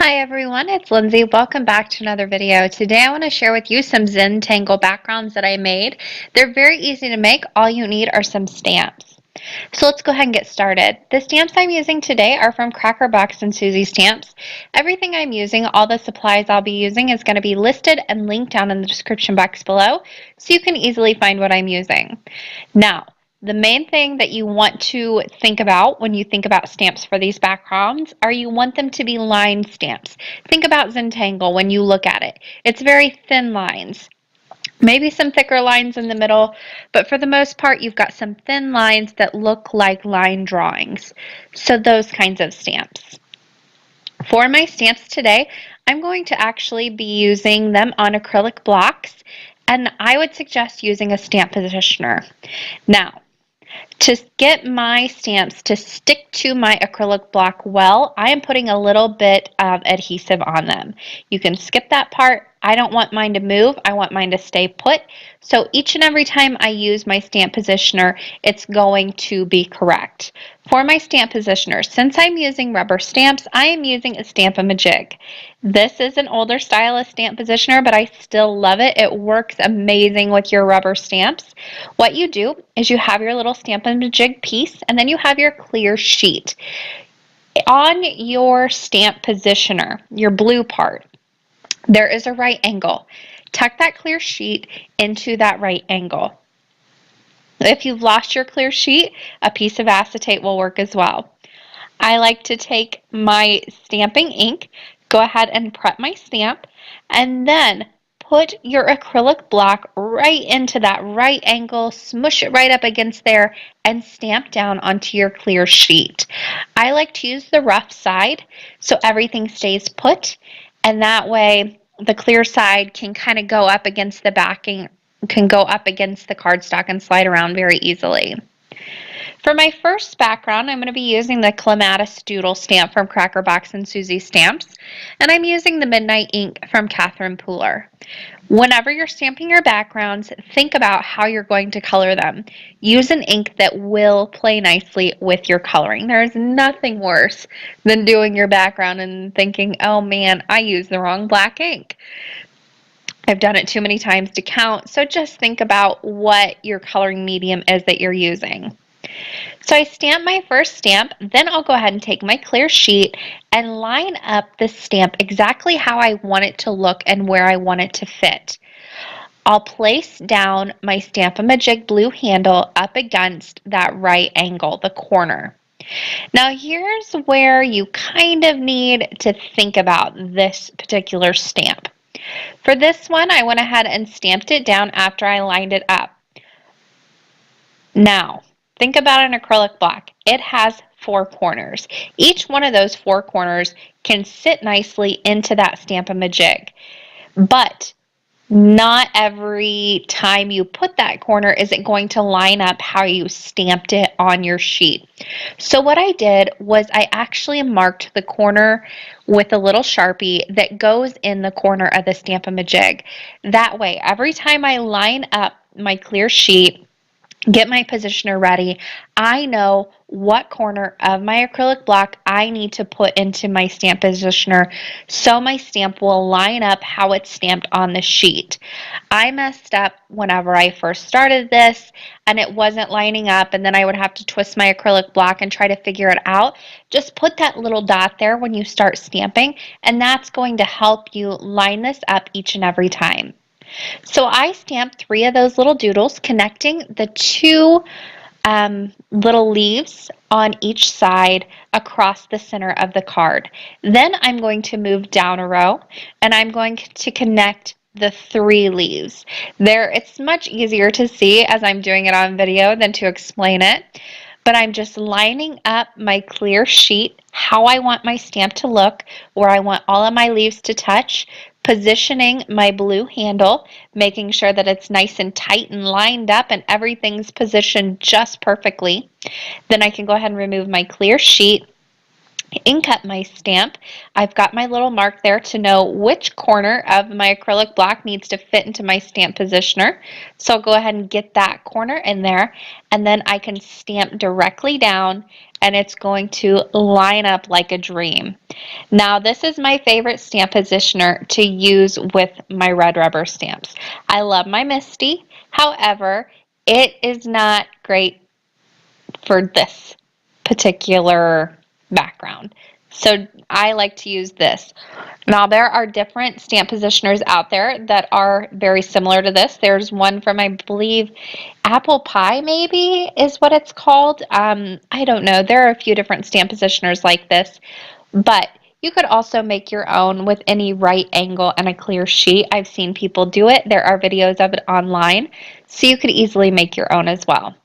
Hi everyone, it's Lindsay. Welcome back to another video. Today I want to share with you some Zentangle backgrounds that I made. They're very easy to make. All you need are some stamps. So let's go ahead and get started. The stamps I'm using today are from Crackerbox Suzy stamps. Everything I'm using, all the supplies I'll be using is going to be listed and linked down in the description box below so you can easily find what I'm using. Now, the main thing that you want to think about when you think about stamps for these backgrounds are you want them to be line stamps. Think about Zentangle when you look at it. It's very thin lines. Maybe some thicker lines in the middle, but for the most part you've got some thin lines that look like line drawings. So those kinds of stamps. For my stamps today, I'm going to actually be using them on acrylic blocks, and I would suggest using a stamp positioner. Now, to get my stamps to stick to my acrylic block well, I am putting a little bit of adhesive on them. You can skip that part. I don't want mine to move. I want mine to stay put. So each and every time I use my stamp positioner, it's going to be correct. For my stamp positioner, since I'm using rubber stamps, I am using a Stamp-A-Majig. This is an older style of stamp positioner, but I still love it. It works amazing with your rubber stamps. What you do is you have your little Stamp-A-Majig piece, and then you have your clear sheet. On your stamp positioner, your blue part, there is a right angle. Tuck that clear sheet into that right angle. If you've lost your clear sheet, a piece of acetate will work as well. I like to take my stamping ink, go ahead and prep my stamp, and then put your acrylic block right into that right angle, smush it right up against there, and stamp down onto your clear sheet. I like to use the rough side so everything stays put, and that way the clear side can kind of go up against the backing, can go up against the cardstock and slide around very easily. For my first background, I'm going to be using the Clematis Doodle stamp from Crackerbox Suzy Stamps, and I'm using the Midnight ink from Catherine Pooler. Whenever you're stamping your backgrounds, think about how you're going to color them. Use an ink that will play nicely with your coloring. There is nothing worse than doing your background and thinking, oh man, I used the wrong black ink. I've done it too many times to count, so just think about what your coloring medium is that you're using. So I stamp my first stamp, then I'll go ahead and take my clear sheet and line up the stamp exactly how I want it to look and where I want it to fit. I'll place down my Stamp-A-Majig blue handle up against that right angle, the corner. Now here's where you kind of need to think about this particular stamp. For this one, I went ahead and stamped it down after I lined it up. Now, think about an acrylic block. It has 4 corners. Each one of those 4 corners can sit nicely into that Stamp-A-Majig. But not every time you put that corner is it going to line up how you stamped it on your sheet. So what I did was I actually marked the corner with a little Sharpie that goes in the corner of the Stamp-A-Majig. That way, every time I line up my clear sheet, get my positioner ready, I know what corner of my acrylic block I need to put into my stamp positioner so my stamp will line up how it's stamped on the sheet. I messed up whenever I first started this and it wasn't lining up, and then I would have to twist my acrylic block and try to figure it out. Just put that little dot there when you start stamping, and that's going to help you line this up each and every time. So I stamped 3 of those little doodles connecting the 2 little leaves on each side across the center of the card. Then I'm going to move down a row and I'm going to connect the 3 leaves. There, it's much easier to see as I'm doing it on video than to explain it. But I'm just lining up my clear sheet, how I want my stamp to look, where I want all of my leaves to touch, positioning my blue handle, making sure that it's nice and tight and lined up and everything's positioned just perfectly. Then I can go ahead and remove my clear sheet. ink up my stamp. I've got my little mark there to know which corner of my acrylic block needs to fit into my stamp positioner. So I'll go ahead and get that corner in there, and then I can stamp directly down, and it's going to line up like a dream. Now, this is my favorite stamp positioner to use with my red rubber stamps. I love my Misty. However, it is not great for this particular background. So I like to use this. Now there are different stamp positioners out there that are very similar to this. There's one from, I believe, Apple Pie maybe is what it's called. I don't know. There are a few different stamp positioners like this, but you could also make your own with any right angle and a clear sheet. I've seen people do it. There are videos of it online, so you could easily make your own as well.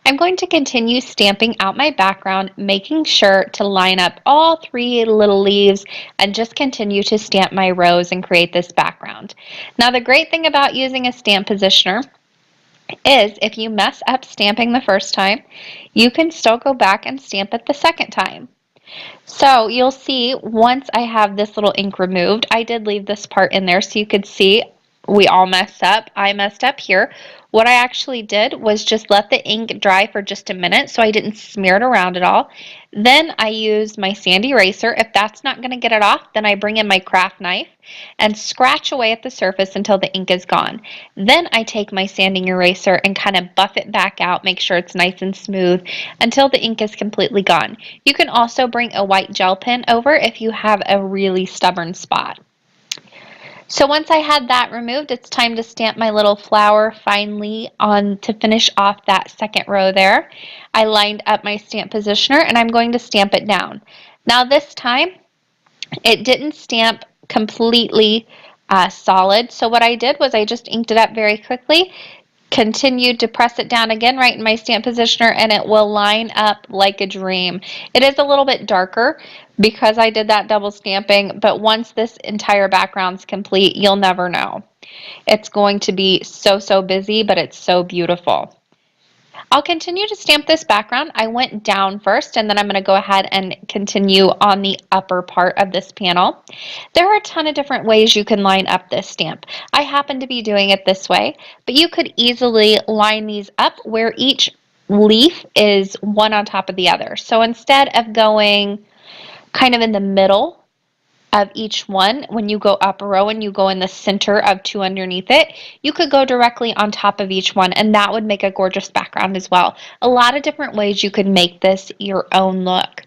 I'm going to continue stamping out my background, making sure to line up all three little leaves and just continue to stamp my rows and create this background. Now the great thing about using a stamp positioner is if you mess up stamping the first time, you can still go back and stamp it the second time. So you'll see once I have this little ink removed, I did leave this part in there so you could see we all messed up. I messed up here. What I actually did was just let the ink dry for just a minute so I didn't smear it around at all. Then I used my sand eraser. If that's not going to get it off, then I bring in my craft knife and scratch away at the surface until the ink is gone. Then I take my sanding eraser and kind of buff it back out, make sure it's nice and smooth until the ink is completely gone. You can also bring a white gel pen over if you have a really stubborn spot. So once I had that removed, it's time to stamp my little flower finally on to finish off that second row there. I lined up my stamp positioner and I'm going to stamp it down. Now this time, it didn't stamp completely solid, so what I did was I just inked it up very quickly, continued to press it down again right in my stamp positioner, and it will line up like a dream. It is a little bit darker because I did that double stamping, but once this entire background's complete, you'll never know. It's going to be so busy, but it's so beautiful. I'll continue to stamp this background. I went down first, and then I'm going to go ahead and continue on the upper part of this panel. There are a ton of different ways you can line up this stamp. I happen to be doing it this way, but you could easily line these up where each leaf is one on top of the other. So instead of going kind of in the middle of each one, when you go up a row and you go in the center of two underneath it, you could go directly on top of each one, and that would make a gorgeous background as well. A lot of different ways you could make this your own look.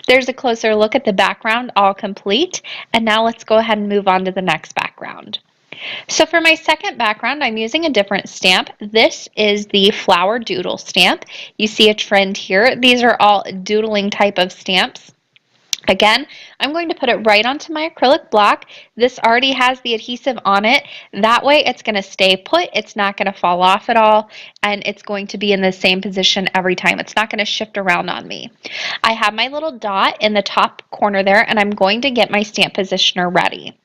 There's a closer look at the background all complete, and now let's go ahead and move on to the next background. So for my second background, I'm using a different stamp. This is the flower doodle stamp. You see a trend here. These are all doodling type of stamps. Again, I'm going to put it right onto my acrylic block. This already has the adhesive on it. That way it's going to stay put. It's not going to fall off at all, and it's going to be in the same position every time. It's not going to shift around on me. I have my little dot in the top corner there, and I'm going to get my stamp positioner ready.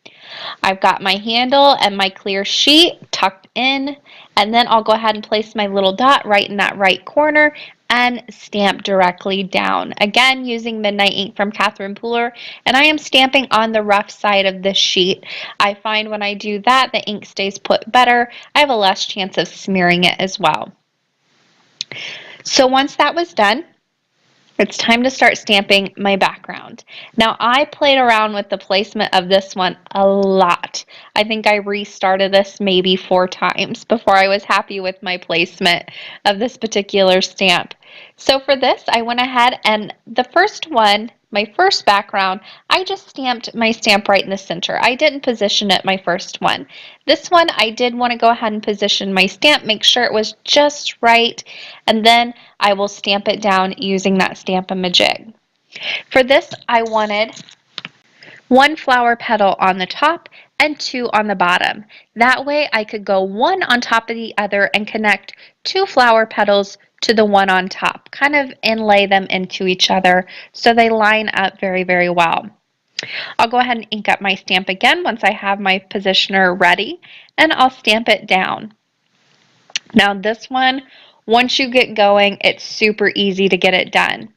I've got my handle and my clear sheet tucked in, and then I'll go ahead and place my little dot right in that right corner and stamp directly down. Again, using Midnight ink from Catherine Pooler, and I am stamping on the rough side of this sheet. I find when I do that, the ink stays put better. I have a less chance of smearing it as well. So once that was done, it's time to start stamping my background. Now I played around with the placement of this one a lot. I think I restarted this maybe 4 times before I was happy with my placement of this particular stamp. So for this, I went ahead and the first one, my first background, I just stamped my stamp right in the center. I didn't position it my first one. This one, I did want to go ahead and position my stamp, make sure it was just right, and then I will stamp it down using that Stamp-A-Majig. For this, I wanted 1 flower petal on the top and 2 on the bottom. That way I could go one on top of the other and connect 2 flower petals to the one on top, kind of inlay them into each other so they line up very well. I'll go ahead and ink up my stamp again once I have my positioner ready, and I'll stamp it down. Now this one, once you get going, it's super easy to get it done.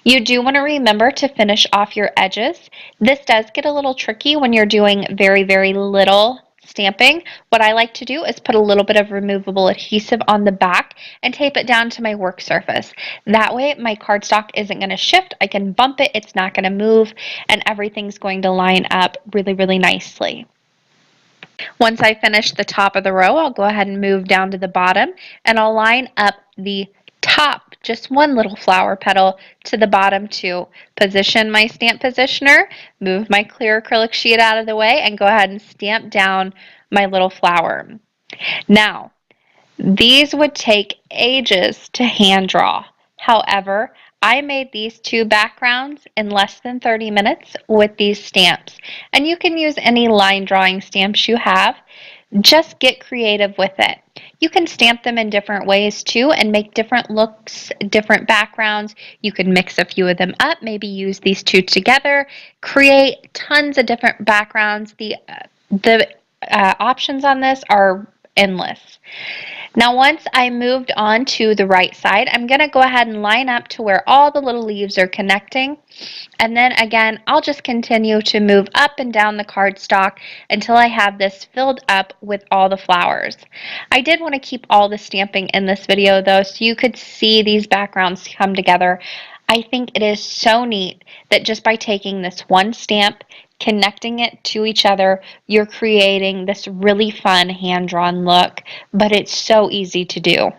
You do want to remember to finish off your edges. This does get a little tricky when you're doing very, very little stamping. What I like to do is put a little bit of removable adhesive on the back and tape it down to my work surface. That way my cardstock isn't going to shift. I can bump it, it's not going to move, and everything's going to line up really, really nicely. Once I finish the top of the row, I'll go ahead and move down to the bottom, and I'll line up the top, just one little flower petal, to the bottom to position my stamp positioner, move my clear acrylic sheet out of the way, and go ahead and stamp down my little flower. Now, these would take ages to hand draw. However, I made these two backgrounds in less than 30 minutes with these stamps. And you can use any line drawing stamps you have. Just get creative with it. You can stamp them in different ways too and make different looks, different backgrounds. You could mix a few of them up, maybe use these two together, create tons of different backgrounds. The options on this are endless. Now once I moved on to the right side, I'm going to go ahead and line up to where all the little leaves are connecting. And then again, I'll just continue to move up and down the cardstock until I have this filled up with all the flowers. I did want to keep all the stamping in this video though, so you could see these backgrounds come together. I think it is so neat that just by taking this one stamp, connecting it to each other, you're creating this really fun hand-drawn look, but it's so easy to do.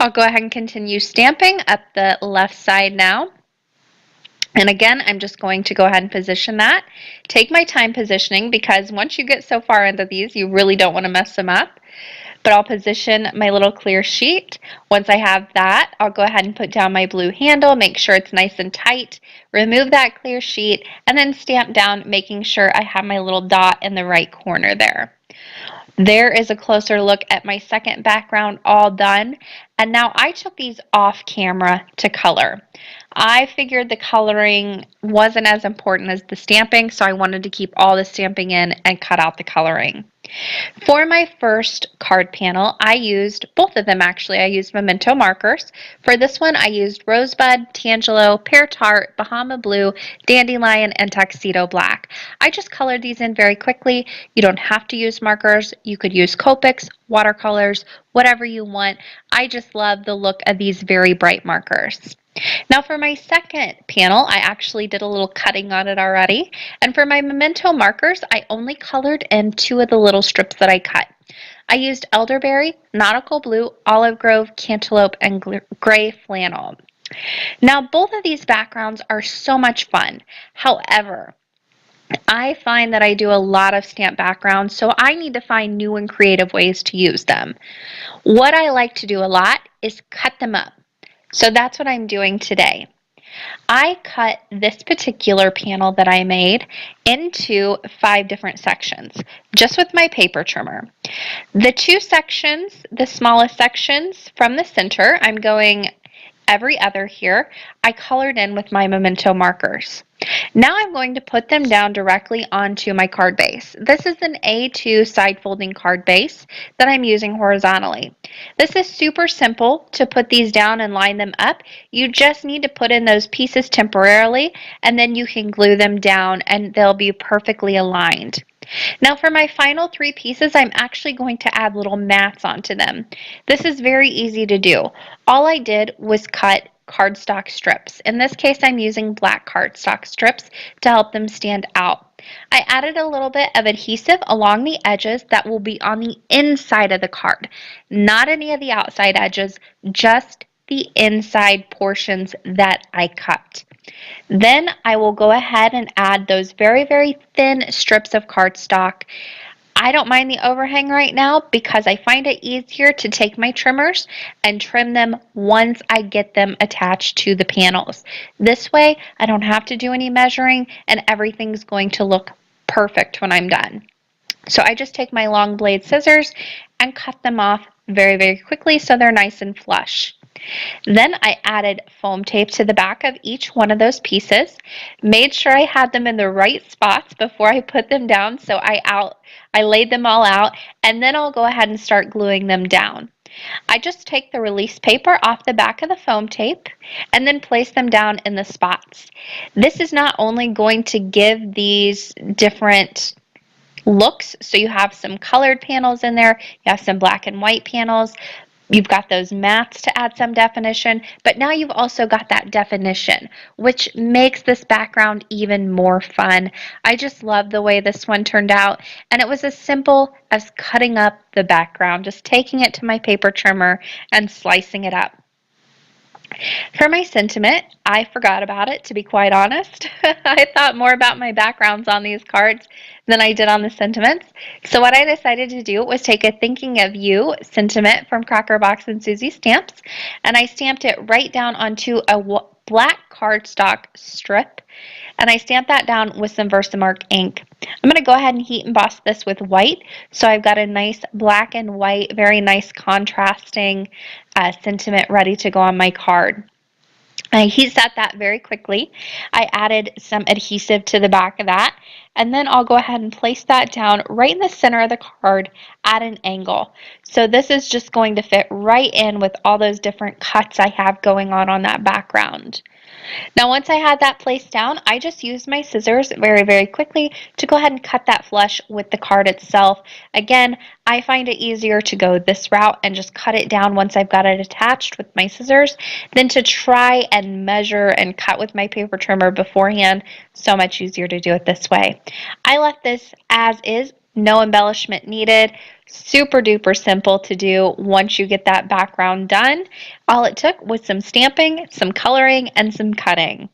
I'll go ahead and continue stamping up the left side now. And again, I'm just going to go ahead and position that. Take my time positioning because once you get so far into these, you really don't want to mess them up. But I'll position my little clear sheet. Once I have that, I'll go ahead and put down my blue handle, make sure it's nice and tight, remove that clear sheet, and then stamp down, making sure I have my little dot in the right corner there. There is a closer look at my second background all done. And now I took these off camera to color. I figured the coloring wasn't as important as the stamping, so I wanted to keep all the stamping in and cut out the coloring. For my first card panel, I used both of them actually. I used memento markers. For this one, I used Rosebud, Tangelo, Pear Tart, Bahama Blue, Dandelion, and Tuxedo Black. I just colored these in very quickly. You don't have to use markers. You could use Copics, watercolors, whatever you want. I just love the look of these very bright markers. Now for my second panel, I actually did a little cutting on it already. And for my memento markers, I only colored in two of the little strips that I cut. I used elderberry, nautical blue, olive grove, cantaloupe, and gray flannel. Now both of these backgrounds are so much fun. However, I find that I do a lot of stamp backgrounds, so I need to find new and creative ways to use them. What I like to do a lot is cut them up. So that's what I'm doing today. I cut this particular panel that I made into 5 different sections, just with my paper trimmer. The two sections, the smallest sections from the center, I'm going every other here, I colored in with my memento markers. Now I'm going to put them down directly onto my card base. This is an A2 side folding card base that I'm using horizontally. This is super simple to put these down and line them up. You just need to put in those pieces temporarily and then you can glue them down and they'll be perfectly aligned. Now for my final 3 pieces, I'm actually going to add little mats onto them. This is very easy to do. All I did was cut cardstock strips. In this case, I'm using black cardstock strips to help them stand out. I added a little bit of adhesive along the edges that will be on the inside of the card, not any of the outside edges, just the inside portions that I cut. Then I will go ahead and add those very, very thin strips of cardstock. I don't mind the overhang right now because I find it easier to take my trimmers and trim them once I get them attached to the panels. This way, I don't have to do any measuring and everything's going to look perfect when I'm done. So I just take my long blade scissors and cut them off very, very quickly so they're nice and flush. Then I added foam tape to the back of each one of those pieces, made sure I had them in the right spots before I put them down, so I laid them all out, and then I'll go ahead and start gluing them down. I just take the release paper off the back of the foam tape and then place them down in the spots. This is not only going to give these different looks, so you have some colored panels in there, you have some black and white panels, you've got those mats to add some definition, but now you've also got that definition, which makes this background even more fun. I just love the way this one turned out, and it was as simple as cutting up the background, just taking it to my paper trimmer and slicing it up. For my sentiment, I forgot about it, to be quite honest. I thought more about my backgrounds on these cards than I did on the sentiments. So what I decided to do was take a Thinking of You sentiment from Crackerbox and Suzy stamps, and I stamped it right down onto a black cardstock strip, and I stamped that down with some Versamark ink. I'm going to go ahead and heat emboss this with white, so I've got a nice black and white, very nice contrasting sentiment ready to go on my card. I heat set that very quickly. I added some adhesive to the back of that, and then I'll go ahead and place that down right in the center of the card at an angle. So this is just going to fit right in with all those different cuts I have going on that background. Now once I had that placed down, I just used my scissors very quickly to go ahead and cut that flush with the card itself. Again, I find it easier to go this route and just cut it down once I've got it attached with my scissors than to try and measure and cut with my paper trimmer beforehand. So much easier to do it this way. I left this as is. No embellishment needed. Super duper simple to do once you get that background done. All it took was some stamping, some coloring, and some cutting.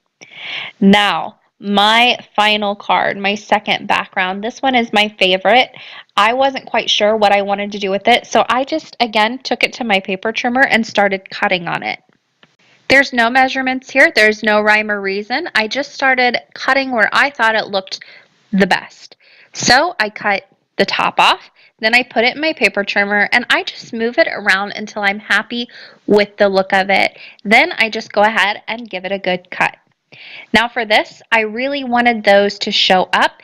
Now, my final card, my second background. This one is my favorite. I wasn't quite sure what I wanted to do with it, so I just, again, took it to my paper trimmer and started cutting on it. There's no measurements here. There's no rhyme or reason. I just started cutting where I thought it looked the best. So I cut the top off, then I put it in my paper trimmer, and I just move it around until I'm happy with the look of it. Then I just go ahead and give it a good cut. Now for this, I really wanted those to show up,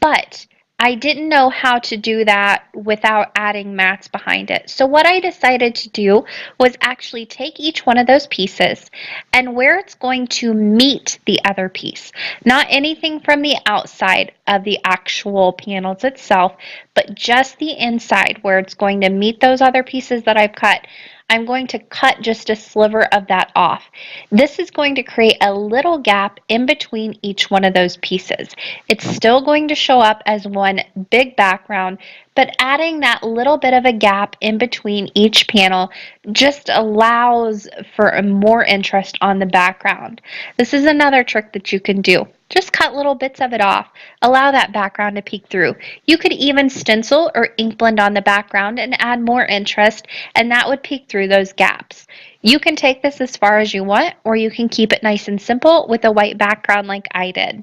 but I didn't know how to do that without adding mats behind it. So what I decided to do was actually take each one of those pieces and where it's going to meet the other piece, not anything from the outside of the actual panels itself, but just the inside where it's going to meet those other pieces that I've cut. I'm going to cut just a sliver of that off. This is going to create a little gap in between each one of those pieces. It's still going to show up as one big background, but adding that little bit of a gap in between each panel just allows for more interest on the background. This is another trick that you can do. Just cut little bits of it off. Allow that background to peek through. You could even stencil or ink blend on the background and add more interest, and that would peek through those gaps. You can take this as far as you want, or you can keep it nice and simple with a white background like I did.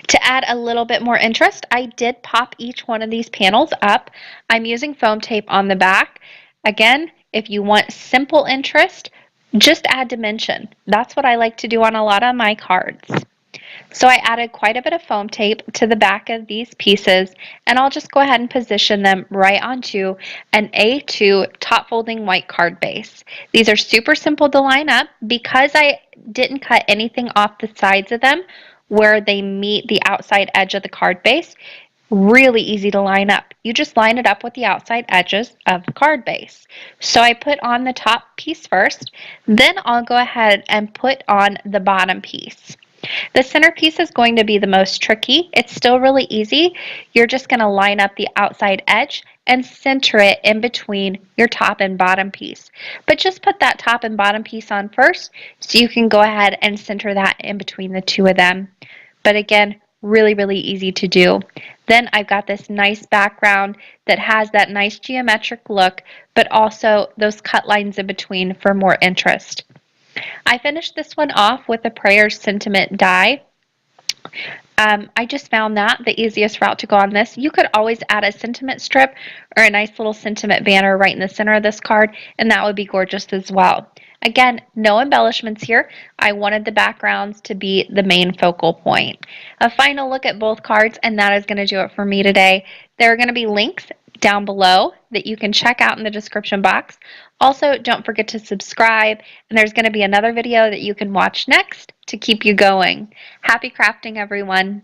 To add a little bit more interest, I did pop each one of these panels up. I'm using foam tape on the back. Again, if you want simple interest, just add dimension. That's what I like to do on a lot of my cards. So I added quite a bit of foam tape to the back of these pieces, and I'll just go ahead and position them right onto an A2 top folding white card base. These are super simple to line up because I didn't cut anything off the sides of them where they meet the outside edge of the card base. Really easy to line up. You just line it up with the outside edges of the card base. So I put on the top piece first, then I'll go ahead and put on the bottom piece. The center piece is going to be the most tricky. It's still really easy. You're just going to line up the outside edge and center it in between your top and bottom piece. But just put that top and bottom piece on first so you can go ahead and center that in between the two of them. But again, really easy to do. Then I've got this nice background that has that nice geometric look, but also those cut lines in between for more interest. I finished this one off with a prayer sentiment die. I just found that the easiest route to go on this. You could always add a sentiment strip or a nice little sentiment banner right in the center of this card, and that would be gorgeous as well. Again, no embellishments here. I wanted the backgrounds to be the main focal point. A final look at both cards, and that is going to do it for me today. There are going to be links down below that you can check out in the description box. Also, don't forget to subscribe, and there's going to be another video that you can watch next to keep you going. Happy crafting, everyone!